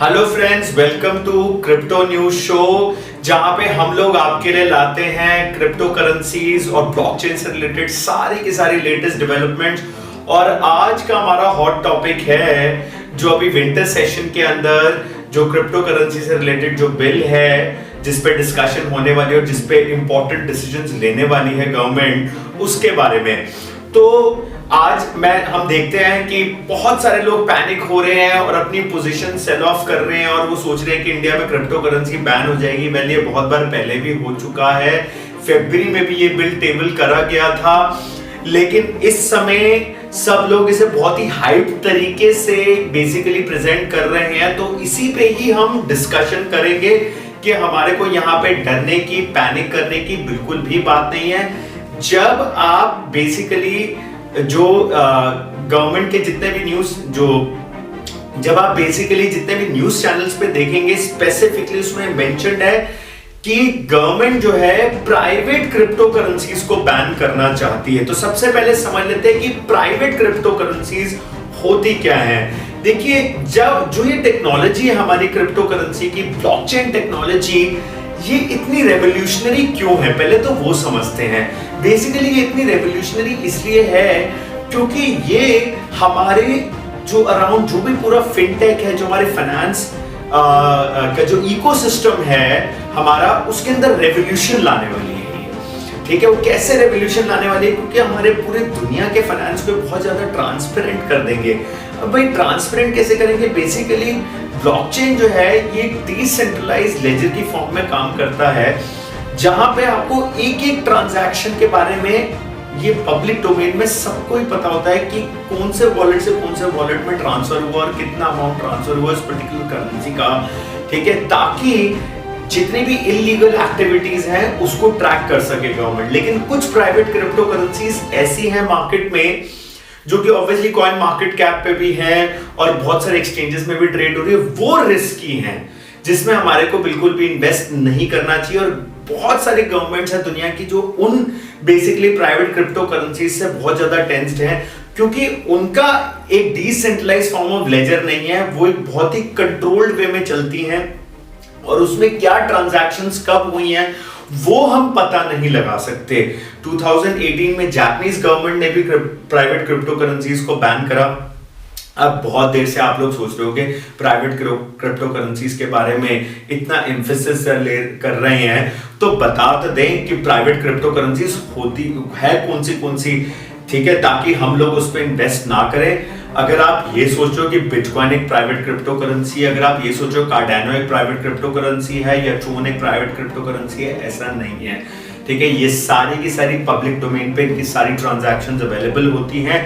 Hello friends, welcome to crypto news show, जहां पे हम लोग आपके लिए लाते हैं क्रिप्टो करेंसीज और ब्लॉकचेन से रिलेटेड सारी की सारी लेटेस्ट डेवलपमेंट्स। और आज का हमारा हॉट टॉपिक है जो अभी विंटर सेशन के अंदर जो क्रिप्टो करेंसी से रिलेटेड जो बिल है जिस पे डिस्कशन होने वाली है और जिस पे इंपॉर्टेंट डिसीजंस लेने वाली है गवर्नमेंट, उसके बारे में। तो आज हम देखते हैं कि बहुत सारे लोग पैनिक हो रहे हैं और अपनी पोजीशन सेल ऑफ कर रहे हैं और वो सोच रहे हैं कि इंडिया में क्रिप्टो करेंसी बैन हो जाएगी। वेल, ये बहुत बार पहले भी हो चुका है। फरवरी में भी ये बिल टेबल करा गया था, लेकिन इस समय सब लोग इसे बहुत ही हाइप तरीके से बेसिकली प्रेजेंट कर रहे हैं। तो इसी पे ही हम डिस्कशन करेंगे कि हमारे को यहाँ पे डरने की, पैनिक करने की बिल्कुल भी बात नहीं है। जब आप बेसिकली जो गवर्नमेंट के जितने भी जब आप बेसिकली जितने भी न्यूज चैनल्स पे देखेंगे, स्पेसिफिकली उसमें मेंशन्ड है कि गवर्नमेंट जो है प्राइवेट क्रिप्टो करेंसीज को बैन करना चाहती है। तो सबसे पहले समझ लेते हैं कि प्राइवेट क्रिप्टो करेंसीज होती क्या है। देखिए, जब जो ये टेक्नोलॉजी है हमारी क्रिप्टो करेंसी की, ब्लॉकचेन टेक्नोलॉजी, ये इतनी रेवोल्यूशनरी क्यों है, पहले तो वो समझते हैं। बेसिकली ये इतनी रेवोल्यूशनरी इसलिए है क्योंकि ये हमारे जो अराउंड जो भी पूरा फिनटेक है, जो हमारे फाइनेंस का जो इकोसिस्टम है हमारा, उसके अंदर रेवोल्यूशन लाने वाली है। ठीक है, वो कैसे रेवोल्यूशन लाने वाली है? क्योंकि हमारे पूरे दुनिया के फाइनेंस को बहुत ज्यादा ट्रांसपेरेंट कर देंगे। अब भाई ट्रांसपेरेंट कैसे करेंगे? बेसिकली ब्लॉकचेन जो है ये डिसेंट्रलाइज्ड लेजर की फॉर्म में काम करता है, जहां पे आपको एक एक ट्रांजैक्शन के बारे में ये पब्लिक डोमेन में सबको ही पता होता है कि कौन से वॉलेट से कौन से वॉलेट में ट्रांसफर हुआ और कितना अमाउंट ट्रांसफर हुआ इस पर्टिकुलर करेंसी का। ठीक है, ताकि जितनी भी इलीगल एक्टिविटीज हैं उसको ट्रैक कर सके गवर्नमेंट। लेकिन कुछ प्राइवेट क्रिप्टो करेंसीज ऐसी हैं मार्केट में जो कि ऑब्वियसली कॉइन मार्केट कैप पे भी है और बहुत सारे एक्सचेंजेस में भी ट्रेड हो रही है, वो रिस्की हैं जिसमें हमारे को बिल्कुल भी इन्वेस्ट नहीं करना चाहिए। और बहुत सारी गवर्नमेंट्स हैं दुनिया की जो उन बेसिकली प्राइवेट क्रिप्टो करेंसीज से बहुत ज्यादा टेंस्ड हैं, क्योंकि उनका एक डिसेंट्रलाइज्ड फॉर्म ऑफ लेजर नहीं है, वो एक बहुत ही कंट्रोल्ड वे में चलती हैं और उसमें क्या ट्रांजैक्शंस कब हुई हैं वो हम पता नहीं लगा सकते। 2018 में जापानीज गवर्नमेंट ने भी प्राइवेट क्रिप्टो करेंसीज को बैन करा। अब बहुत देर से आप लोग सोच रहे होंगे प्राइवेट क्रिप्टो करेंसीज के बारे में इतना एम्फेसिस कर रहे हैं, तो बता तो दें कि प्राइवेट क्रिप्टो करेंसीज होती है कौन सी। ठीक है, ताकि हम लोग उस पर इन्वेस्ट ना करें। अगर आप ये सोच रहे हो कि बिटकॉइन एक प्राइवेट क्रिप्टो करेंसी है, अगर आप ये सोच रहे हो कार्डानो एक प्राइवेट क्रिप्टो करेंसी है या ट्रोन एक प्राइवेट क्रिप्टो करेंसी है, ऐसा नहीं है। ठीक है, ये सारी की सारी पब्लिक डोमेन पे इनकी सारी ट्रांजैक्शंस अवेलेबल होती हैं।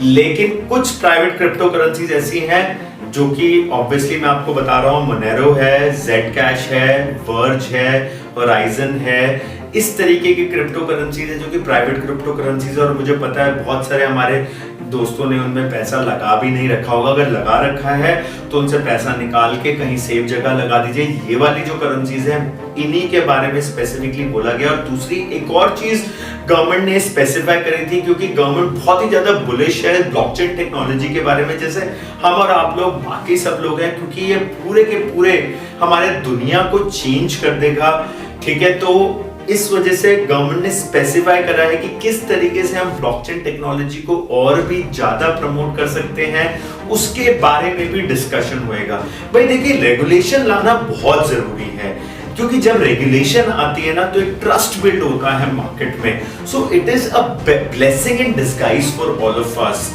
लेकिन कुछ प्राइवेट क्रिप्टो करेंसीज ऐसी हैं जो कि ऑब्वियसली मैं आपको बता रहा हूं, मोनेरो है, जेड कैश है, वर्ज है, होराइजन है, इस तरीके की क्रिप्टो करेंसीज है जो कि प्राइवेट क्रिप्टो करेंसीज। और मुझे पता है बहुत सारे हमारे दोस्तों ने उनमें पैसा लगा भी नहीं रखा होगा। अगर लगा रखा है तो उनसे पैसा निकाल के कहीं सेफ जगह लगा दीजिए। ये वाली जो करेंसीज है इन्हीं के बारे में स्पेसिफिकली बोला गया। और दूसरी एक और चीज गवर्नमेंट ने स्पेसिफाई करी थी, क्योंकि गवर्नमेंट बहुत ही ज्यादा बुलिश है ब्लॉकचेन टेक्नोलॉजी के बारे में, जैसे हम और आप लोग बाकी सब लोग हैं, क्योंकि ये पूरे के पूरे हमारे दुनिया को चेंज कर देगा। ठीक है, तो इस वजह से गवर्नमेंट ने स्पेसिफाई करा है कि किस तरीके से हम ब्लॉकचेन टेक्नोलॉजी को और भी ज्यादा प्रमोट कर सकते हैं, उसके बारे में भी डिस्कशन होएगा। भाई देखिए, रेगुलेशन लाना बहुत जरूरी है, क्योंकि जब रेगुलेशन आती है ना तो एक ट्रस्ट बिल्ड होता है मार्केट में। So it is a blessing in disguise for all of us.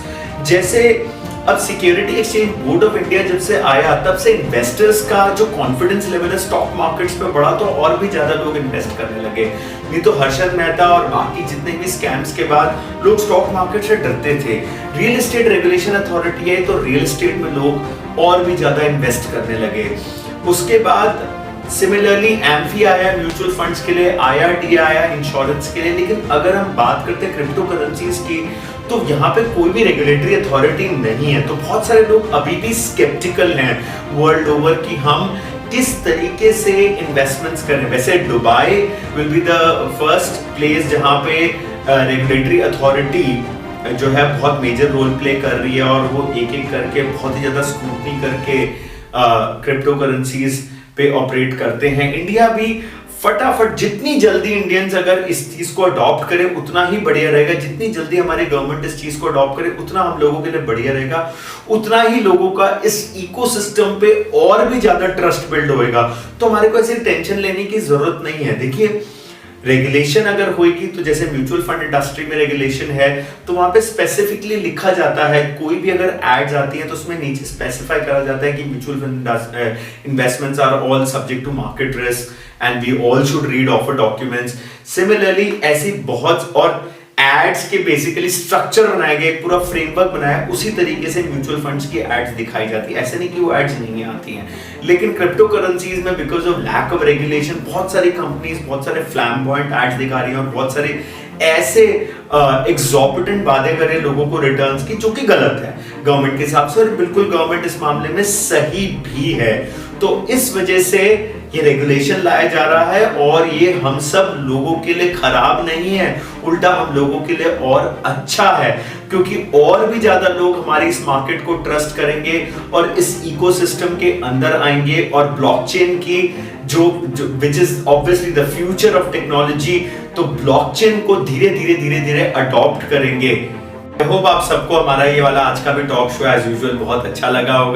जैसे अब security exchange board of India जब से आया, तब से इन्वेस्टर्स का जो कॉन्फिडेंस लेवल है स्टॉक मार्केट्स पे बढ़ा, तो और भी ज्यादा लोग इन्वेस्ट करने लगे। नहीं तो हर्षद मेहता और बाकी जितने भी स्कैम्स के बाद लोग स्टॉक मार्केट से डरते थे। रियल एस्टेट रेगुलेशन अथॉरिटी है तो रियल एस्टेट में लोग और भी ज्यादा इन्वेस्ट करने लगे। उसके बाद सिमिलरली एम्फी आया म्यूचुअल फंड्स के लिए, IRDA आया इंश्योरेंस के लिए। लेकिन अगर हम बात करते हैं क्रिप्टो करेंसीज की, तो यहाँ पे कोई भी रेगुलेटरी अथॉरिटी नहीं है। तो बहुत सारे लोग अभी भी स्केप्टिकल हैं वर्ल्ड ओवर कि हम किस तरीके से इन्वेस्टमेंट्स करें। वैसे Dubai will be the first place जहाँ पे रेगुलेटरी अथॉरिटी जो है बहुत मेजर रोल प्ले कर रही है और वो एक एक करके बहुत ही ज्यादा स्क्रूटनी करके क्रिप्टो करेंसीज पे ऑपरेट करते हैं। इंडिया भी फटाफट, जितनी जल्दी इंडियंस अगर इस चीज को अडॉप्ट करें उतना ही बढ़िया रहेगा। जितनी जल्दी हमारी गवर्नमेंट इस चीज को अडॉप्ट करे उतना हम लोगों के लिए बढ़िया रहेगा, उतना ही लोगों का इस इकोसिस्टम पे और भी ज्यादा ट्रस्ट बिल्ड होएगा। तो हमारे को ऐसी टेंशन लेने की जरूरत नहीं है। देखिए, रेगुलेशन अगर होगी तो जैसे म्यूचुअल फंड इंडस्ट्री में रेगुलेशन है तो वहां पे स्पेसिफिकली लिखा जाता है, कोई भी अगर एड्स आती है तो उसमें नीचे स्पेसिफाई करा जाता है कि mutual fund investments are all subject to market risk and we all should read offer documents. Similarly ऐसी बहुत और एड्स के बेसिकली स्ट्रक्चर बनाए गए, पूरा फ्रेमवर्क बनाया, उसी तरीके से म्यूचुअल फंड्स की एड्स दिखाई जाती है। ऐसे नहीं कि वो एड्स नहीं आती हैं, लेकिन क्रिप्टो करेंसीज में because of lack of regulation बहुत सारी कंपनीज बहुत सारे फ्लैम्बॉयंट एड्स दिखा रही हैं और बहुत सारे ऐसे एग्जॉर्बिटेंट वादे करे लोगों को रिटर्न्स की, जो कि गलत है गवर्नमेंट के हिसाब से, और बिल्कुल गवर्नमेंट इस मामले में सही भी है। तो इस वजह से ये रेगुलेशन लाया जा रहा है और ये हम सब लोगों के लिए खराब नहीं है, उल्टा हम लोगों के लिए और अच्छा है, क्योंकि और भी ज्यादा लोग हमारी इस मार्केट को ट्रस्ट करेंगे और इस इकोसिस्टम के अंदर आएंगे और ब्लॉकचेन की जो which is obviously the future of technology, तो ब्लॉकचेन को धीरे धीरे अडॉप्ट करेंगे। आई होप आप सबको हमारा ये वाला आज का भी टॉक शो एज यूजुअल बहुत अच्छा लगा होगा।